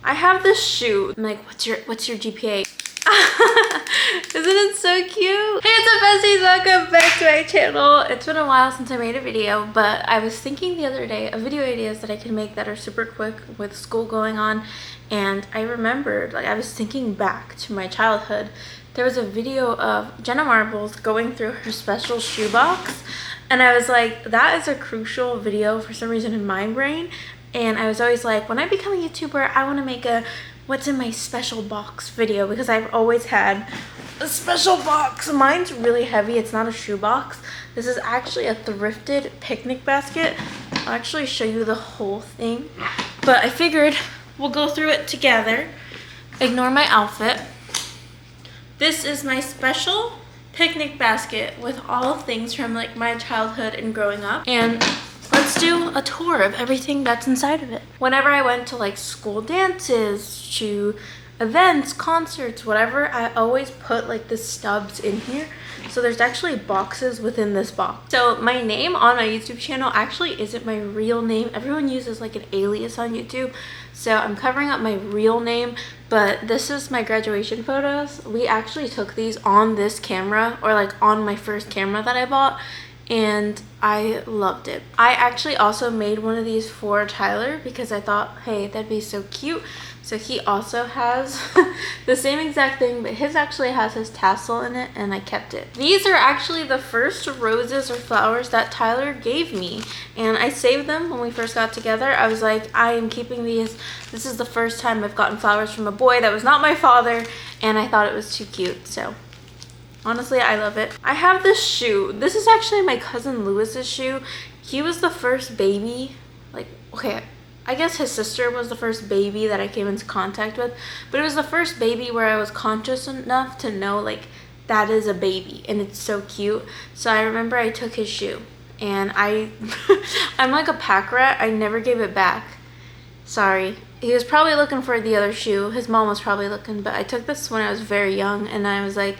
I have this shoe. I'm like, what's your GPA? Isn't it so cute? Hey, it's Besties, welcome back to my channel. It's been a while since I made a video, but I was thinking the other day of video ideas that I can make that are super quick with school going on, and I remembered, like, I was thinking back to my childhood. There was a video of Jenna Marbles going through her special shoebox, and I was like, that is a crucial video for some reason in my brain. And I was always like, when I become a YouTuber, I want to make a what's in my special box video, because I've always had a special box. Mine's really heavy. It's not a shoe box. This is actually a thrifted picnic basket. I'll actually show you the whole thing, but I figured we'll go through it together. Ignore my outfit. This is my special picnic basket with all things from like my childhood and growing up, and let's do a tour of everything that's inside of it. Whenever I went to like school dances, to events, concerts, whatever, I always put like the stubs in here. So there's actually boxes within this box. So my name on my YouTube channel actually isn't my real name. Everyone uses like an alias on YouTube. So I'm covering up my real name, but this is my graduation photos. We actually took these on this camera, or like on my first camera that I bought, and I loved it. I actually also made one of these for Tyler because I thought, hey, that'd be so cute. So he also has the same exact thing, but his actually has his tassel in it, and I kept it. These are actually the first roses or flowers that Tyler gave me, and I saved them when we first got together. I was like, I am keeping these. This is the first time I've gotten flowers from a boy that was not my father, and I thought it was too cute. So honestly, I love it. I have this shoe. This is actually my cousin Lewis's shoe. He was the first baby, like, okay, I guess his sister was the first baby that I came into contact with, but it was the first baby where I was conscious enough to know, like, that is a baby, and it's so cute. So I remember I took his shoe, and I'm like a pack rat. I never gave it back. Sorry. He was probably looking for the other shoe. His mom was probably looking, but I took this when I was very young, and I was like,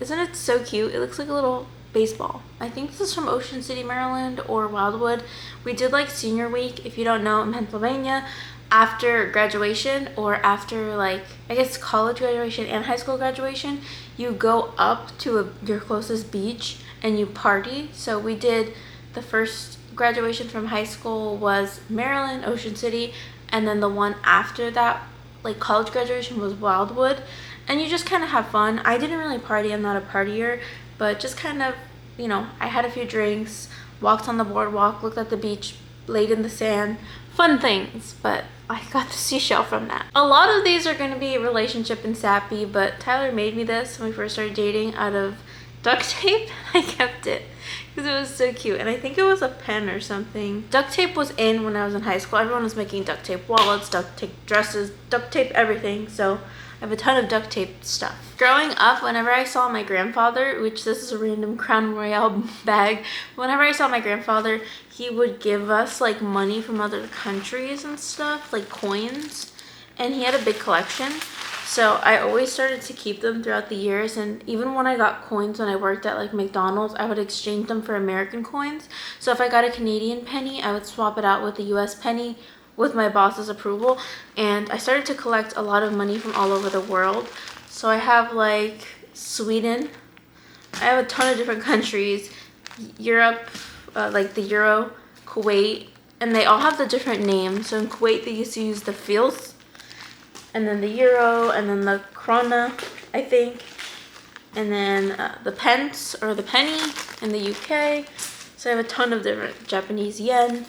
isn't it so cute? It looks like a little baseball. I think this is from Ocean City, Maryland, or Wildwood. We did like senior week, if you don't know, in Pennsylvania, after graduation, or after like, I guess college graduation and high school graduation, you go up to your closest beach and you party. So we did, the first graduation from high school was Maryland, Ocean City, and then the one after that, like college graduation, was Wildwood. And you just kind of have fun. I didn't really party. I'm not a partier, but just kind of, you know, I had a few drinks, walked on the boardwalk, looked at the beach, laid in the sand, fun things. But I got the seashell from that. A lot of these are going to be relationship and sappy, but Tyler made me this when we first started dating out of duct tape. I kept it because it was so cute, and I think it was a pen or something. Duct tape was in when I was in high school. Everyone was making duct tape wallets, duct tape dresses, duct tape everything, so I have a ton of duct tape stuff. Growing up, whenever I saw my grandfather, which this is a random Crown Royale bag, whenever I saw my grandfather, he would give us like money from other countries and stuff, like coins, and he had a big collection. So I always started to keep them throughout the years, and even when I got coins when I worked at like McDonald's, I would exchange them for American coins. So if I got a Canadian penny, I would swap it out with a US penny with my boss's approval, and I started to collect a lot of money from all over the world. So I have like Sweden, I have a ton of different countries, Europe, like the Euro, Kuwait, and they all have the different names. So in Kuwait they used to use the fils, and then the euro, and then the krona, I think, and then the pence or the penny in the UK. So I have a ton of different Japanese yen.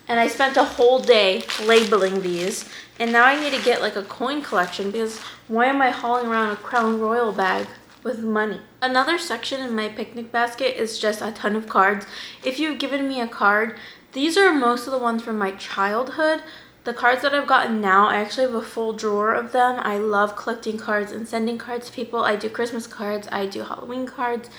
And I spent a whole day labeling these, and now I need to get like a coin collection, because why am I hauling around a Crown Royal bag with money? Another section in my picnic basket is just a ton of cards. If you've given me a card, these are most of the ones from my childhood. The cards that I've gotten now, I actually have a full drawer of them. I love collecting cards and sending cards to people. I do Christmas cards, I do Halloween cards,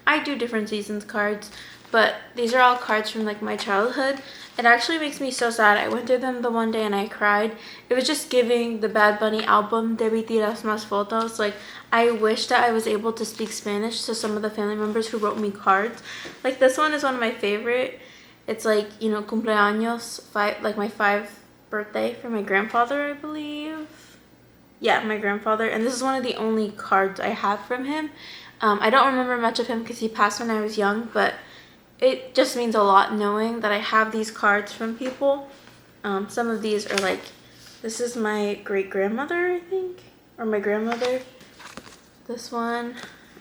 I do different seasons cards, but these are all cards from like my childhood. It actually makes me so sad. I went through them the one day and I cried. It was just giving the Bad Bunny album, Debí tiras más fotos. Like, I wish that I was able to speak Spanish to some of the family members who wrote me cards. Like, this one is one of my favorite. It's like, you know, cumpleaños, like my 5 birthday for my grandfather, I believe. Yeah, my grandfather. And this is one of the only cards I have from him. I don't remember much of him because he passed when I was young, but it just means a lot knowing that I have these cards from people. Some of these are like, this is my great-grandmother, I think, or my grandmother. This one,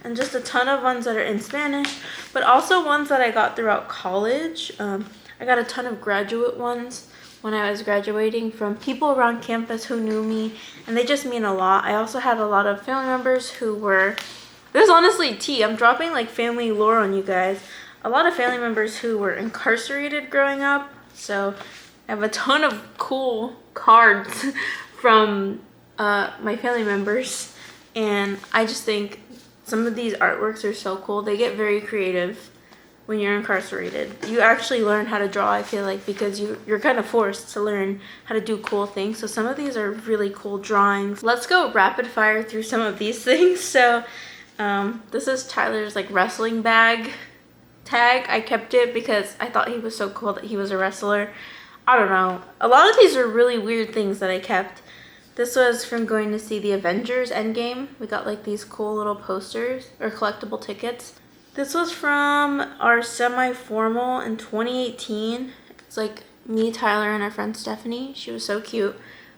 and just a ton of ones that are in Spanish, but also ones that I got throughout college. I got a ton of graduate ones when I was graduating from people around campus who knew me, and they just mean a lot. I also had a lot of family members who were, this is honestly tea, I'm dropping like family lore on you guys. A lot of family members who were incarcerated growing up, so I have a ton of cool cards from my family members. And I just think some of these artworks are so cool. They get very creative when you're incarcerated. You actually learn how to draw, I feel like, because you're kind of forced to learn how to do cool things. So some of these are really cool drawings. Let's go rapid fire through some of these things. So this is Tyler's like wrestling bag tag. I kept it because I thought he was so cool that he was a wrestler. I don't know. A lot of these are really weird things that I kept. This was from going to see the Avengers Endgame. We got like these cool little posters or collectible tickets. This was from our semi-formal in 2018. It's like me, Tyler, and our friend Stephanie. She was so cute.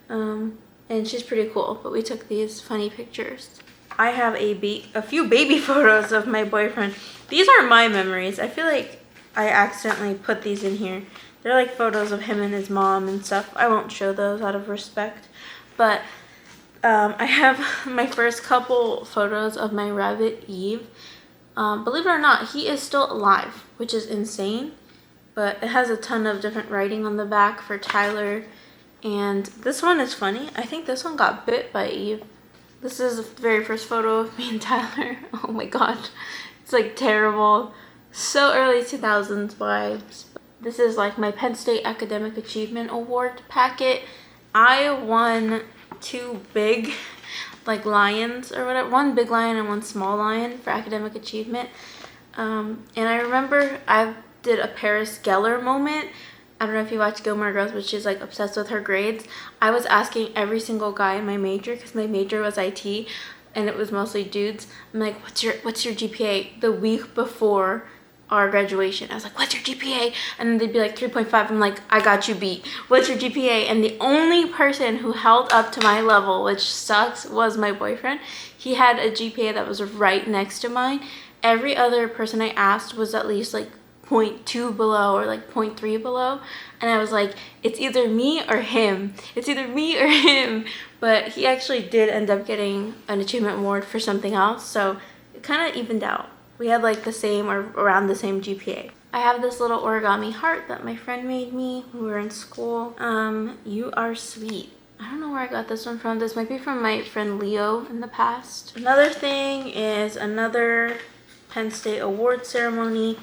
And she's pretty cool, but we took these funny pictures. I have a few baby photos of my boyfriend. These are my memories. I feel like I accidentally put these in here. They're like photos of him and his mom and stuff. I won't show those out of respect. But I have my first couple photos of my rabbit, Eve. Believe it or not, he is still alive, which is insane. But it has a ton of different writing on the back for Tyler. And this one is funny. I think this one got bit by Eve. This is the very first photo of me and Tyler. Oh my god. It's like terrible. So early 2000s vibes. This is like my Penn State Academic Achievement Award packet. I won 2 big like lions or whatever, 1 big lion and 1 small lion for academic achievement. And I remember I did a Paris Geller moment. I don't know if you watch Gilmore Girls, but she's like obsessed with her grades. I was asking every single guy in my major, because my major was IT and it was mostly dudes. I'm like, what's your GPA the week before our graduation? I was like, what's your GPA? And then they'd be like 3.5. I'm like, I got you beat. What's your GPA? And the only person who held up to my level, which sucks, was my boyfriend. He had a GPA that was right next to mine. Every other person I asked was at least like 0.2 below or like 0.3 below. And I was like, it's either me or him. It's either me or him. But he actually did end up getting an achievement award for something else. So it kind of evened out. We had like the same or around the same GPA. I have this little origami heart that my friend made me when we were in school. You are sweet. I don't know where I got this one from. This might be from my friend Leo in the past. Another thing is another Penn State award ceremony.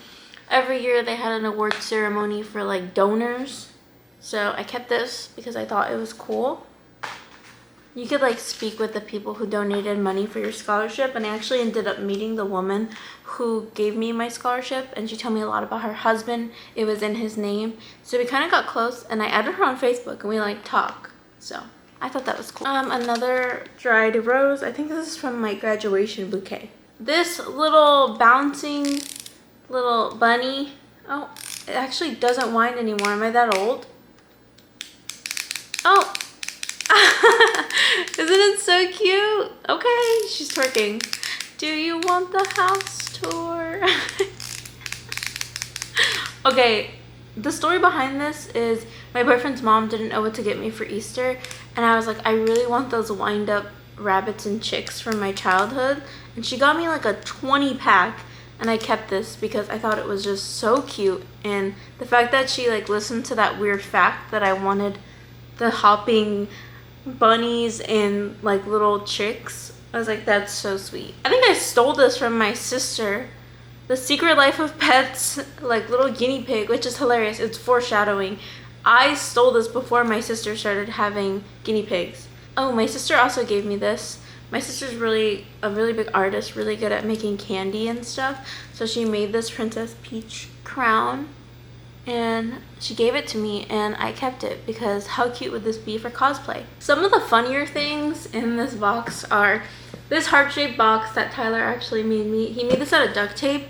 Every year they had an award ceremony for like donors. So I kept this because I thought it was cool. You could like speak with the people who donated money for your scholarship, and I actually ended up meeting the woman who gave me my scholarship, and she told me a lot about her husband. It was in his name. So we kind of got close, and I added her on Facebook and we like talk. So I thought that was cool. Another dried rose. I think this is from my graduation bouquet. This little bouncing little bunny. Oh, it actually doesn't whine anymore. Am I that old? Oh. Isn't it so cute? Okay, she's twerking. Do you want the house tour? Okay, the story behind this is my boyfriend's mom didn't know what to get me for Easter, and I was like, I really want those wind up rabbits and chicks from my childhood, and she got me like a 20 pack, and I kept this because I thought it was just so cute. And the fact that she like listened to that weird fact that I wanted the hopping bunnies and like little chicks, I was like, that's so sweet. I think I stole this from my sister. The Secret Life of Pets, like little guinea pig, which is hilarious. It's foreshadowing. I stole this before my sister started having guinea pigs. Oh, my sister also gave me this. My sister's a really big artist, really good at making candy and stuff. So she made this Princess Peach crown. and she gave it to me and I kept it because how cute would this be for cosplay? Some of the funnier things in this box are this heart-shaped box that Tyler actually made me. He made this out of duct tape.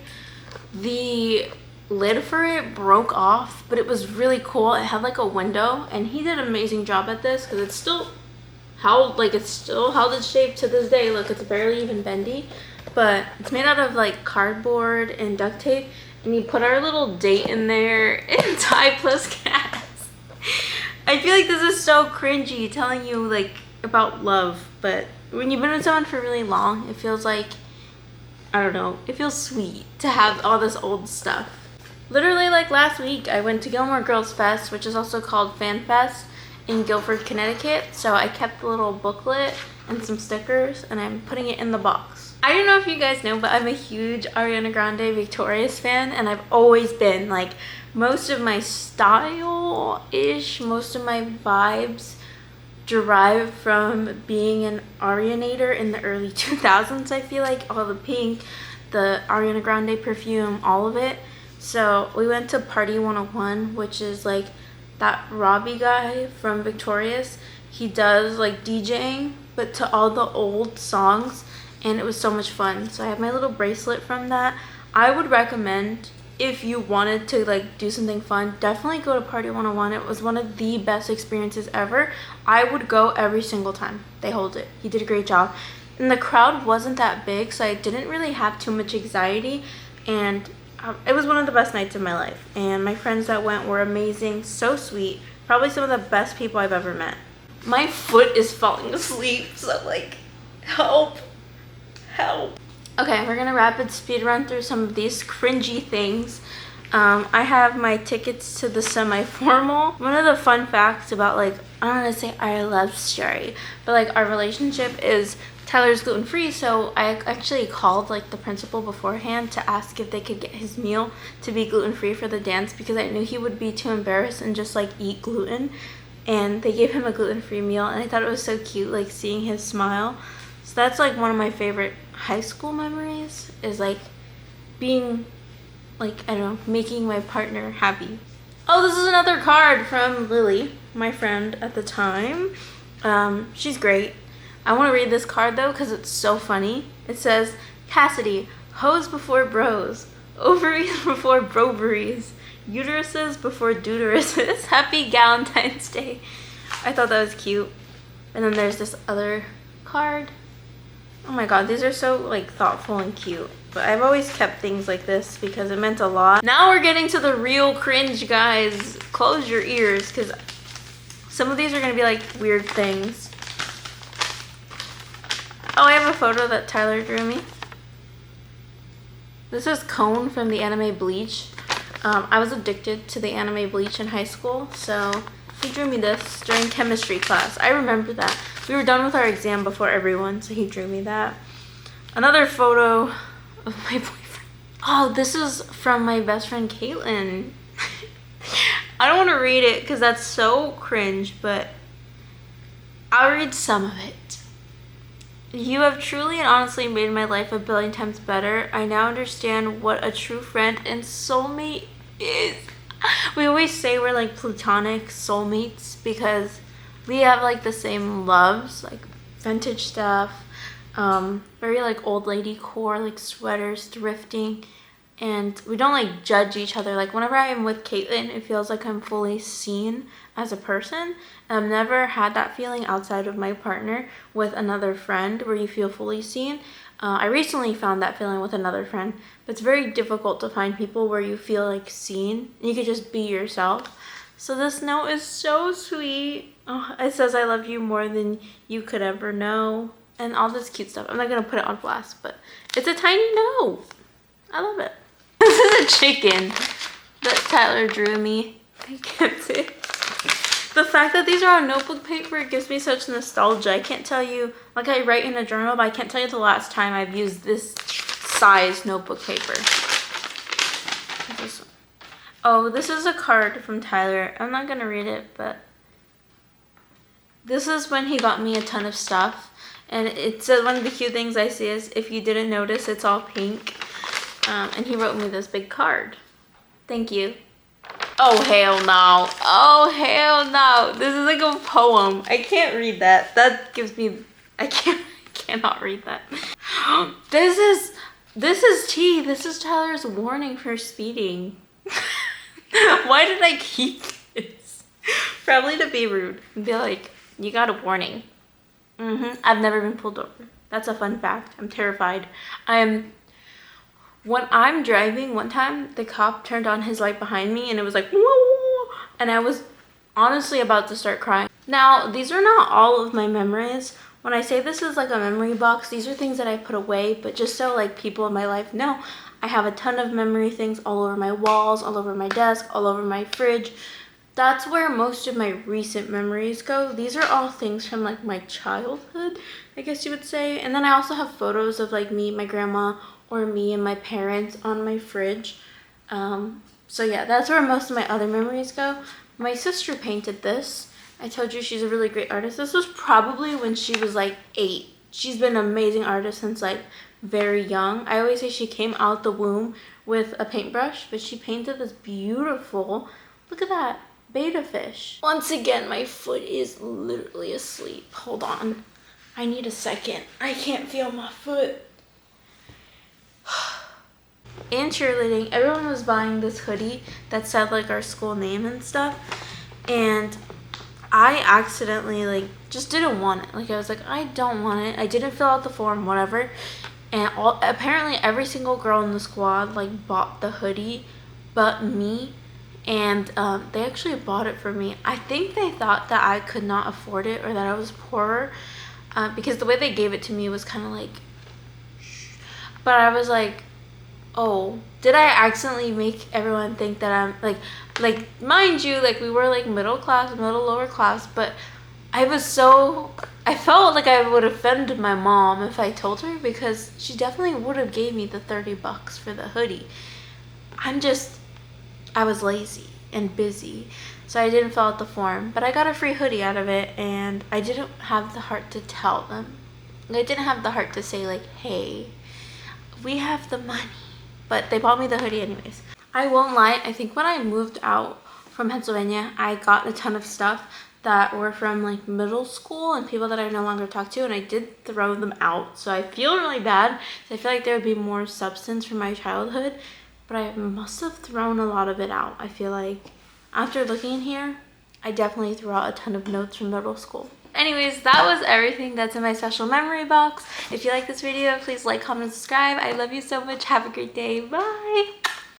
The lid for it broke off, but it was really cool. It had like a window, and he did an amazing job at this because it's still held, like it's still held its shape to this day. Look, it's barely even bendy, but it's made out of like cardboard and duct tape, and he put our little date in there and Ty plus Cass. I feel like this is so cringy telling you like about love, but when you've been with someone for really long, it feels like, I don't know, it feels sweet to have all this old stuff. Literally like last week, I went to Gilmore Girls Fest, which is also called Fan Fest in Guilford, Connecticut. So I kept the little booklet and some stickers, and I'm putting it in the box. I don't know if you guys know, but I'm a huge Ariana Grande Victorious fan, and I've always been. Like, most of my style-ish, most of my vibes derive from being an Arianator in the early 2000s. I feel like all the pink, the Ariana Grande perfume, all of it. So we went to Party 101, which is like that Robbie guy from Victorious. He does like DJing, but to all the old songs, and it was so much fun. So I have my little bracelet from that. I would recommend, if you wanted to like do something fun, definitely go to Party 101. It was one of the best experiences ever. I would go every single time they hold it. He did a great job. And the crowd wasn't that big, so I didn't really have too much anxiety, and it was one of the best nights of my life. And my friends that went were amazing, so sweet, probably some of the best people I've ever met. My foot is falling asleep, so like, help. Okay, we're gonna rapid speed run through some of these cringy things. I have my tickets to the semi-formal. One of the fun facts about, like, I don't want to say our love story, but like our relationship is Tyler's gluten-free, so I actually called like the principal beforehand to ask if they could get his meal to be gluten-free for the dance, because I knew he would be too embarrassed and just like eat gluten, and they gave him a gluten-free meal, and I thought it was so cute, like seeing his smile. So that's like one of my favorite high school memories, is like being like, I don't know, making my partner happy. Oh, this is another card from Lily, my friend at the time. She's great. I want to read this card though because it's so funny. It says, Cassidy, hoes before bros, ovaries before broveries, uteruses before deuteruses. Happy Galentine's Day. I thought that was cute. And then there's this other card. Oh my god, these are so like thoughtful and cute. But I've always kept things like this because it meant a lot. Now we're getting to the real cringe, guys. Close your ears, because some of these are going to be like weird things. Oh, I have a photo that Tyler drew me. This is Cone from the anime Bleach. I was addicted to the anime Bleach in high school, so he drew me this during chemistry class. I remember that. We were done with our exam before everyone, so he drew me that. Another photo of my boyfriend. Oh, this is from my best friend Caitlin. I don't want to read it because that's so cringe, but I'll read some of it. You have truly and honestly made my life a billion times better. I now understand what a true friend and soulmate is. We always say we're like platonic soulmates because we have like the same loves, like vintage stuff, very like old lady core, like sweaters, thrifting, and we don't like judge each other. Like whenever I am with Caitlin, it feels like I'm fully seen as a person. And I've never had that feeling outside of my partner with another friend where you feel fully seen. I recently found that feeling with another friend, but it's very difficult to find people where you feel like seen and you could just be yourself. So this note is so sweet. Oh, it says, I love you more than you could ever know, and all this cute stuff. I'm not gonna put it on blast, but it's a tiny note. I love it. This is a chicken that Tyler drew me. I kept it. The fact that these are on notebook paper gives me such nostalgia. I can't tell you, like I write in a journal, but I can't tell you the last time I've used this size notebook paper. Oh, this is a card from Tyler. I'm not gonna read it, but this is when he got me a ton of stuff. And it said, one of the cute things I see is, if you didn't notice, it's all pink. And he wrote me this big card. Thank you. Oh, hell no. Oh, hell no. This is like a poem. I can't read that. That gives me, I cannot read that. This is tea. This is Tyler's warning for speeding. Why did I keep this? Probably to be rude and be like, you got a warning. I've never been pulled over. That's a fun fact. I'm terrified. When I'm driving, one time the cop turned on his light behind me and it was like, whoa, and I was honestly about to start crying. Now, these are not all of my memories. When I say this is like a memory box, these are things that I put away, but just so like people in my life know, I have a ton of memory things all over my walls, all over my desk, all over my fridge. That's where most of my recent memories go. These are all things from like my childhood, I guess you would say. And then I also have photos of like me, my grandma, or me and my parents on my fridge. So yeah, that's where most of my other memories go. My sister painted this. I told you she's a really great artist. This was probably when she was like 8. She's been an amazing artist since like very young. I always say she came out the womb with a paintbrush, but she painted this beautiful, look at that, betta fish. Once again, my foot is literally asleep. Hold on. I need a second. I can't feel my foot. In cheerleading, everyone was buying this hoodie that said like our school name and stuff, and I accidentally like just didn't want it. Like I was like, I don't want it. I didn't fill out the form, whatever. And apparently every single girl in the squad like bought the hoodie but me, and they actually bought it for me. I think they thought that I could not afford it or that I was poorer, because the way they gave it to me was kind of like, but I was like, oh, did I accidentally make everyone think that I'm like mind you, like we were like middle lower class, but I felt like I would offend my mom if I told her, because she definitely would have gave me the $30 for the hoodie. I was lazy and busy, so I didn't fill out the form, but I got a free hoodie out of it, and I didn't have the heart to tell them. I didn't have the heart to say like, hey, we have the money. But they bought me the hoodie anyways. I won't lie, I think when I moved out from Pennsylvania, I got a ton of stuff that were from like middle school and people that I no longer talk to, and I did throw them out. So I feel really bad. I feel like there would be more substance from my childhood, but I must have thrown a lot of it out. I feel like after looking in here, I definitely threw out a ton of notes from middle school. Anyways, that was everything that's in my special memory box. If you like this video, please like, comment, and subscribe. I love you so much. Have a great day. Bye.